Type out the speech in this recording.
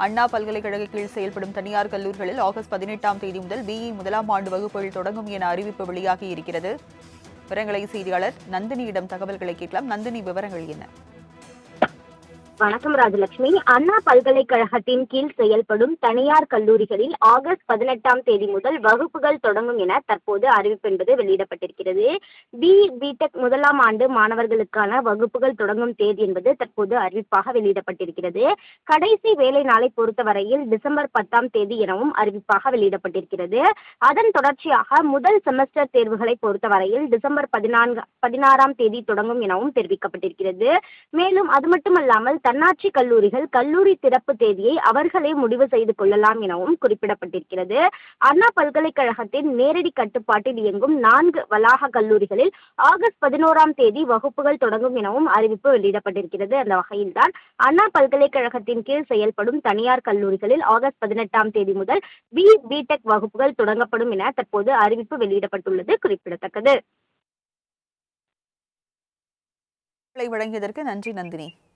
அண்ணா பல்கலைக்கழக கீழ் செயல்படும் தனியார் கல்லூரிகளில் ஆகஸ்ட் 18ஆம் தேதி முதல் பிஇ முதலாம் ஆண்டு வகுப்புகள் தொடங்கும் என அறிவிப்பு வெளியாகி இருக்கிறது. விவரங்களை செய்தியாளர் நந்தினியிடம் தகவல்களை கேட்கலாம். நந்தினி, விவரங்கள் என்ன? வணக்கம் ராஜலட்சுமி. அண்ணா பல்கலைக்கழகத்தின் கீழ் செயல்படும் தனியார் கல்லூரிகளில் ஆகஸ்ட் 18ஆம் தேதி முதல் வகுப்புகள் தொடங்கும் என தற்போது அறிவிப்பு என்பது வெளியிடப்பட்டிருக்கிறது. பிடெக் முதலாம் ஆண்டு மாணவர்களுக்கான வகுப்புகள் தொடங்கும் தேதி என்பது தற்போது அறிவிப்பாக வெளியிடப்பட்டிருக்கிறது. கடைசி வேலை நாளை பொறுத்தவரையில் டிசம்பர் 10ஆம் தேதி எனவும் அறிவிப்பாக வெளியிடப்பட்டிருக்கிறது. அதன் தொடர்ச்சியாக முதல் செமஸ்டர் தேர்வுகளை பொறுத்தவரையில் டிசம்பர் 16ஆம் தேதி தொடங்கும் எனவும் தெரிவிக்கப்பட்டிருக்கிறது. மேலும் அது மட்டுமல்லாமல் தன்னாட்சி கல்லூரிகள் கல்லூரி திறப்பு தேதியை அவர்களே முடிவு செய்து கொள்ளலாம் எனவும் குறிப்பிடப்பட்டிருக்கிறது. அண்ணா பல்கலைக்கழகத்தின் நேரடி கட்டுப்பாட்டில் இயங்கும் 4 வளாக கல்லூரிகளில் ஆகஸ்ட் 11ஆம் தேதி வகுப்புகள் தொடங்கும் எனவும் அறிவிப்பு வெளியிடப்பட்டிருக்கிறது. அந்த வகையில்தான் அண்ணா பல்கலைக்கழகத்தின் கீழ் செயல்படும் தனியார் கல்லூரிகளில் ஆகஸ்ட் 18ஆம் தேதி முதல் பிடெக் வகுப்புகள் தொடங்கப்படும் என தற்போது அறிவிப்பு வெளியிடப்பட்டுள்ளது குறிப்பிடத்தக்கது. வழங்கியதற்கு நன்றி நந்தினி.